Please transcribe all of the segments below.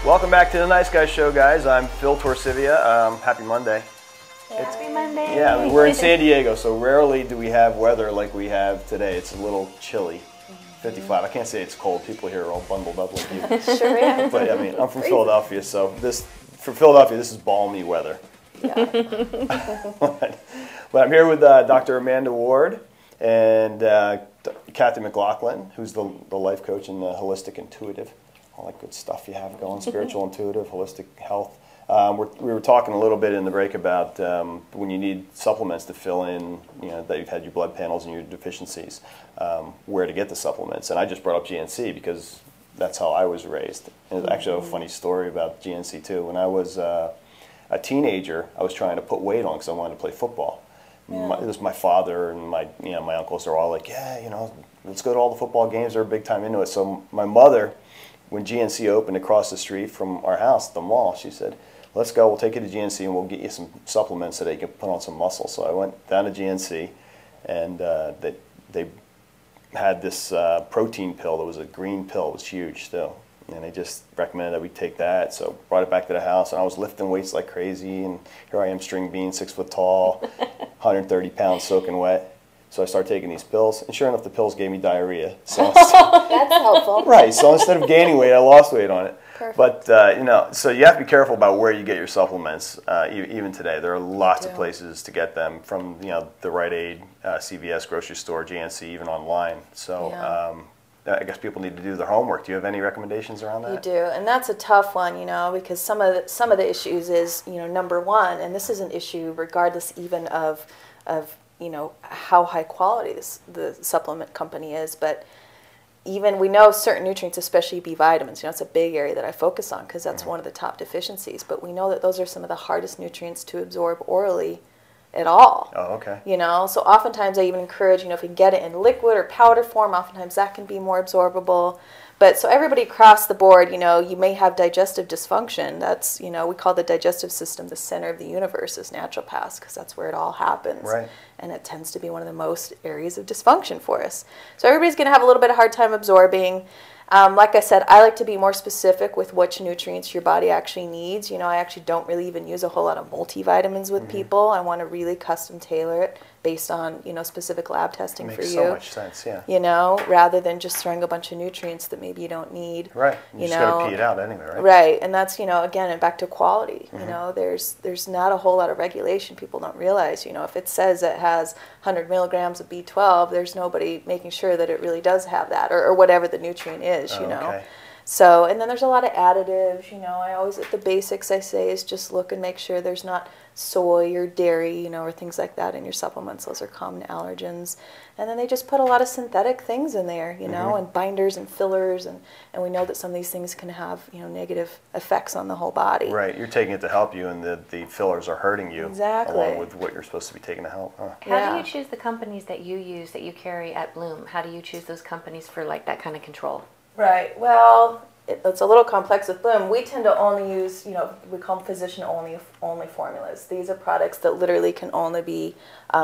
Welcome back to the Nice Guys Show, guys. I'm Phil Torsivia. Happy Monday. Happy Monday. Yeah, we're in San Diego, so rarely do we have weather like we have today. It's a little chilly. 55. I can't say it's cold. People here are all bundled up like you. Sure is. But I mean, I'm from Philadelphia, so for Philadelphia, this is balmy weather. Yeah. But I'm here with Dr. Amanda Ward and Kathy McLaughlin, who's the life coach and the holistic intuitive. All that good stuff you have going, spiritual, intuitive, holistic health. We were talking a little bit in the break about when you need supplements to fill in, that you've had your blood panels and your deficiencies, where to get the supplements. And I just brought up GNC because that's how I was raised. And it's actually a funny story about GNC too. When I was a teenager, I was trying to put weight on because I wanted to play football. Yeah. It was my father and my uncles are all like, yeah, let's go to all the football games. They're big time into it. So my mother, when GNC opened across the street from our house, the mall, she said, let's go, we'll take you to GNC and we'll get you some supplements so that you can put on some muscle. So I went down to GNC and they had this protein pill that was a green pill. It was huge still. And they just recommended that we take that. So brought it back to the house and I was lifting weights like crazy. And here I am, string bean, 6 foot tall, 130 pounds soaking wet. So I started taking these pills, and sure enough, the pills gave me diarrhea. So that's helpful. Right. So instead of gaining weight, I lost weight on it. Perfect. But so you have to be careful about where you get your supplements. Even today, there are lots of places to get them from the Rite Aid, CVS, grocery store, GNC, even online. So I guess people need to do their homework. Do you have any recommendations around that? You do, and that's a tough one, because some of the issues is number one, and this is an issue regardless even of how high quality the supplement company is, but even we know certain nutrients, especially B vitamins, it's a big area that I focus on because that's one of the top deficiencies, but we know that those are some of the hardest nutrients to absorb orally at all. Oh, okay. So oftentimes I even encourage, if we get it in liquid or powder form, oftentimes that can be more absorbable. But so everybody across the board, you may have digestive dysfunction. That's, we call the digestive system the center of the universe as naturopaths because that's where it all happens. Right. And it tends to be one of the most areas of dysfunction for us. So everybody's going to have a little bit of hard time absorbing. Like I said, I like to be more specific with which nutrients your body actually needs. I actually don't really even use a whole lot of multivitamins with people. I want to really custom tailor it based on, specific lab testing for you. Makes so much sense, yeah. Rather than just throwing a bunch of nutrients that maybe you don't need. Right. You just got to pee it out anyway, right? Right. And that's, again, and back to quality. There's not a whole lot of regulation. People don't realize, if it says it has 100 milligrams of B12, there's nobody making sure that it really does have that or whatever the nutrient is, Okay. So, and then there's a lot of additives, I always, at the basics I say is just look and make sure there's not soy or dairy, or things like that in your supplements. Those are common allergens. And then they just put a lot of synthetic things in there, and binders and fillers, and we know that some of these things can have, negative effects on the whole body. Right, you're taking it to help you, and the fillers are hurting you. Exactly. Along with what you're supposed to be taking to help. Huh. How do you choose the companies that you use, that you carry at Bloom? How do you choose those companies for that kind of control? Right. Well, it's a little complex with Bloom. We tend to only use, we call them physician-only formulas. These are products that literally can only be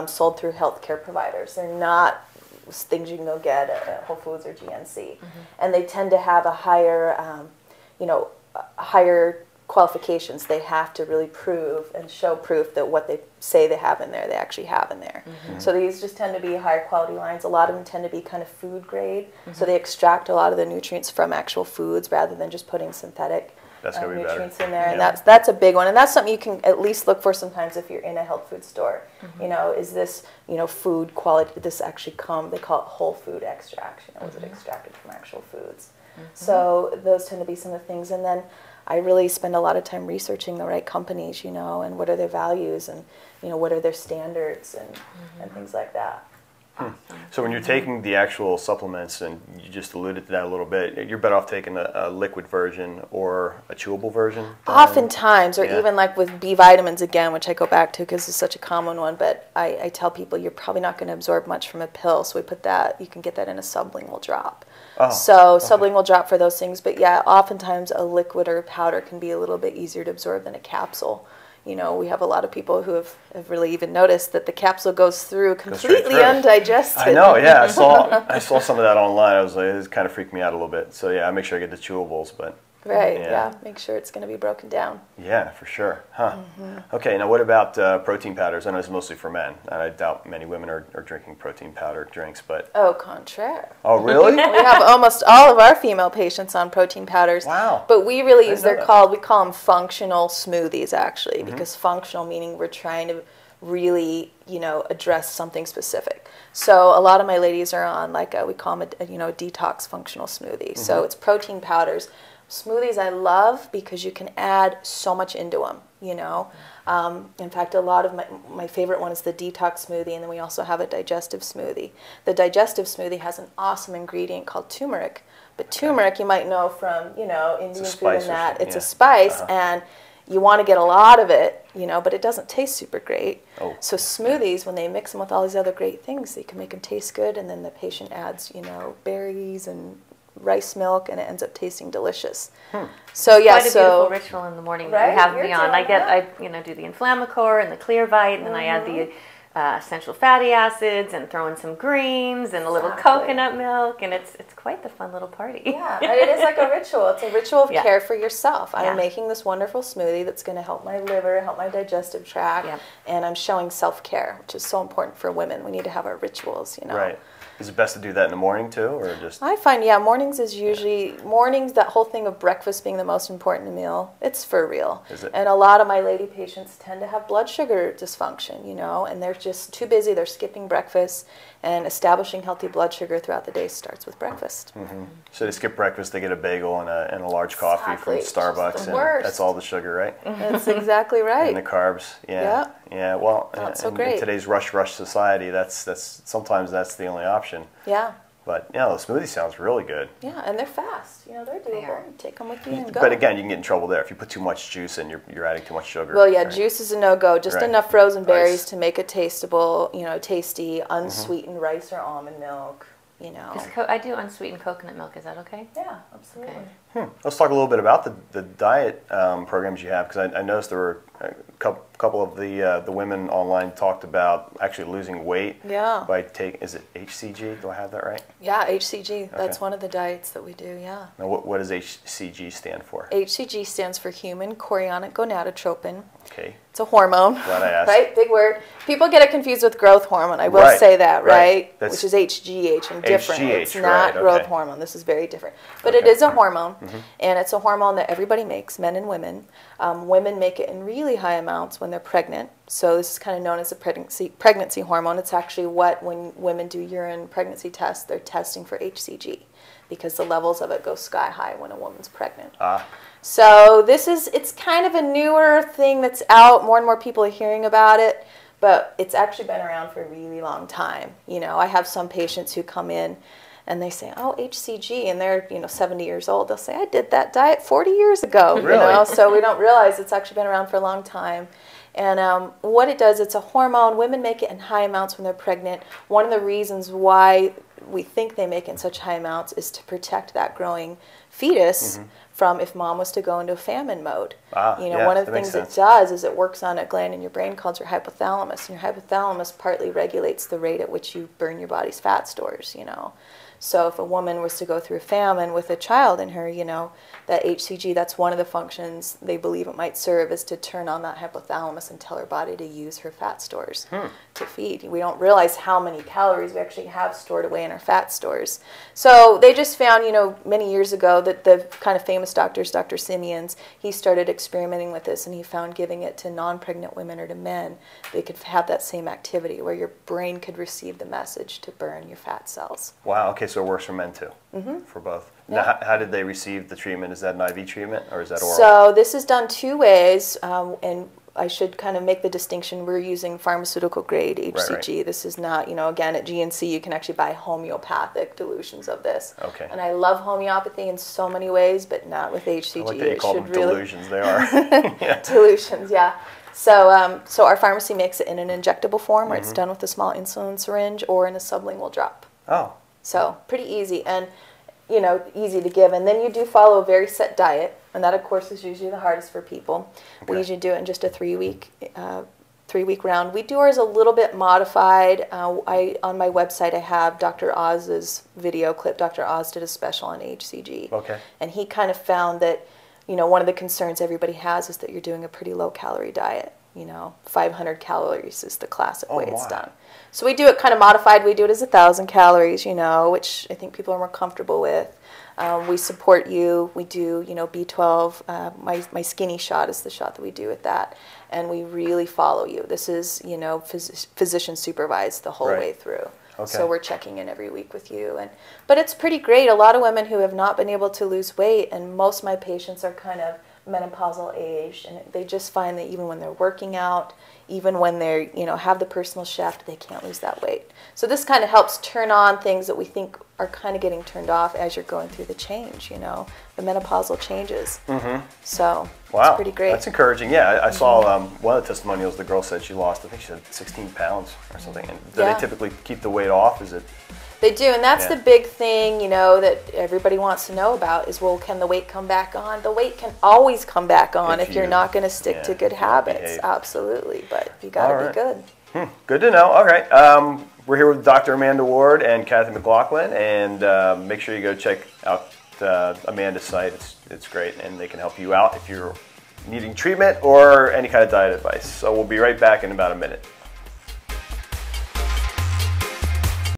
sold through healthcare providers. They're not things you can go get at Whole Foods or GNC. And they tend to have a higher, higher qualifications. They have to really prove and show proof that what they say they have in there, they actually have in there. So these just tend to be higher quality lines. A lot of them tend to be kind of food grade, so they extract a lot of the nutrients from actual foods rather than just putting synthetic nutrients in there. And that's a big one, and that's something you can at least look for sometimes if you're in a health food store. Is this food quality? Did this actually come? They call it whole food extraction. Was it extracted from actual foods? So those tend to be some of the things, and then I really spend a lot of time researching the right companies, and what are their values, and what are their standards, and things like that. So when you're taking the actual supplements, and you just alluded to that a little bit, you're better off taking a liquid version or a chewable version? Oftentimes, or even like with B vitamins again, which I go back to because it's such a common one, but I tell people you're probably not going to absorb much from a pill, so we put that, you can get that in a sublingual drop. Sublingual drop for those things, but yeah, oftentimes a liquid or a powder can be a little bit easier to absorb than a capsule. You know, we have a lot of people who have really even noticed that the capsule goes through completely through. undigested. I know, yeah. I saw some of that online. I was like, it kind of freaked me out a little bit. So yeah, I make sure I get the chewables, but Right, yeah. Make sure it's going to be broken down. Yeah, for sure. Huh. Okay, now what about protein powders? I know it's mostly for men. I doubt many women are drinking protein powder drinks, but... Au contraire. Oh, really? We have almost all of our female patients on protein powders. Wow. But we really use, we call them functional smoothies, actually, because functional meaning we're trying to really, you know, address something specific. So a lot of my ladies are on, like, we call them a detox functional smoothie. So it's protein powders. Smoothies I love because you can add so much into them, you know. In fact, a lot of my favorite one is the detox smoothie, and then we also have a digestive smoothie. The digestive smoothie has an awesome ingredient called turmeric. But turmeric, you might know from, you know, Indian food and that. It's a spice, and you want to get a lot of it, you know, but it doesn't taste super great. Oh. So smoothies, when they mix them with all these other great things, they can make them taste good, and then the patient adds, you know, berries and rice milk, and it ends up tasting delicious. So yeah, quite a beautiful ritual in the morning that you have me on. I do the Inflammacor and the Clear Vite, and then I add the essential fatty acids and throw in some greens and a little coconut milk, and it's quite the fun little party. Yeah, and it is like a ritual. It's a ritual of care for yourself. I'm making this wonderful smoothie that's going to help my liver, help my digestive tract, and I'm showing self-care, which is so important for women. We need to have our rituals, you know. Right. Is it best to do that in the morning too, or just? I find, mornings is usually, that whole thing of breakfast being the most important meal, it's for real. Is it? And a lot of my lady patients tend to have blood sugar dysfunction, you know, and they're just too busy, they're skipping breakfast, and establishing healthy blood sugar throughout the day starts with breakfast. So they skip breakfast, they get a bagel and a large coffee from Starbucks, and that's all the sugar, right? That's exactly right. And the carbs, yeah. Well, in today's rush society, sometimes that's the only option. Yeah. But yeah, the smoothie sounds really good. Yeah, and they're fast. You know, they're doable. You take them with you and go. But again, you can get in trouble there if you put too much juice in. You're adding too much sugar. Well, yeah, juice is a no-go. Just enough frozen berries to make it tastable. You know, tasty, unsweetened rice or almond milk. You know. I do unsweetened coconut milk. Is that okay? Yeah, absolutely. Okay. Let's talk a little bit about the diet programs you have, because I noticed there were a couple of the women online talked about actually losing weight. Yeah. By is it HCG? Do I have that right? Yeah, HCG. That's one of the diets that we do. Yeah. Now, what does HCG stand for? HCG stands for human chorionic gonadotropin. Okay. It's a hormone. Glad I asked. Right? Big word. People get it confused with growth hormone. I will say that, right? Which is HGH and different. It's not growth hormone. This is very different. But it is a hormone, and it's a hormone that everybody makes, men and women. Women make it in really high amounts when they're pregnant. So this is kind of known as a pregnancy hormone. It's actually what, when women do urine pregnancy tests, they're testing for HCG, because the levels of it go sky high when a woman's pregnant. So it's kind of a newer thing that's out. More and more people are hearing about it, but it's actually been around for a really long time. You know, I have some patients who come in and they say, oh, HCG, and they're, 70 years old. They'll say, I did that diet 40 years ago. Really? You know, so we don't realize it's actually been around for a long time. And what it does, it's a hormone. Women make it in high amounts when they're pregnant. One of the reasons why we think they make it in such high amounts is to protect that growing fetus from if mom was to go into famine mode. One of the things it does is it works on a gland in your brain called your hypothalamus, and your hypothalamus partly regulates the rate at which you burn your body's fat stores, So if a woman was to go through a famine with a child in her, that HCG, that's one of the functions they believe it might serve, is to turn on that hypothalamus and tell her body to use her fat stores to feed. We don't realize how many calories we actually have stored away in our fat stores. So they just found, many years ago that the kind of famous doctors, Dr. Simeons, he started experimenting with this, and he found giving it to non-pregnant women or to men, they could have that same activity where your brain could receive the message to burn your fat cells. Wow, okay, so it works for men too, for both. Now, how did they receive the treatment? Is that an IV treatment or is that oral? So this is done two ways, and I should kind of make the distinction. We're using pharmaceutical grade HCG. Right. This is not, again, at GNC you can actually buy homeopathic dilutions of this. Okay. And I love homeopathy in so many ways, but not with HCG. I like that you call them delusions. They are. Delusions, yeah. So, so our pharmacy makes it in an injectable form, where it's done with a small insulin syringe or in a sublingual drop. Oh. So pretty easy and, easy to give. And then you do follow a very set diet. And that, of course, is usually the hardest for people. Okay. We usually do it in just a 3-week round. We do ours a little bit modified. On my website I have Dr. Oz's video clip. Dr. Oz did a special on HCG. Okay. And he kind of found that, you know, one of the concerns everybody has is that you're doing a pretty low calorie diet. You know, 500 calories is the classic way it's done. So we do it kind of modified. We do it as 1,000 calories, you know, which I think people are more comfortable with. We support you. We do, you know, B12. My skinny shot is the shot that we do with that. And we really follow you. This is, you know, physician supervised the whole way through. Okay. So we're checking in every week with you. But it's pretty great. A lot of women who have not been able to lose weight, and most of my patients are kind of menopausal age, and they just find that even when they're working out, even when they're, you know, have the personal chef, they can't lose that weight. So this kind of helps turn on things that we think are kind of getting turned off as you're going through the change, you know, the menopausal changes. Mm-hmm. So it's pretty great. That's encouraging. Yeah, I saw one of the testimonials. The girl said she lost, I think she said 16 pounds or something. And do they typically keep the weight off? Is it? They do, and that's the big thing, you know, that everybody wants to know about is, well, can the weight come back on? The weight can always come back on if you're not going to stick to good habits. Absolutely, but you got to be good. Good to know. All right. We're here with Dr. Amanda Ward and Kathy McLaughlin, and make sure you go check out Amanda's site. It's great, and they can help you out if you're needing treatment or any kind of diet advice. So we'll be right back in about a minute.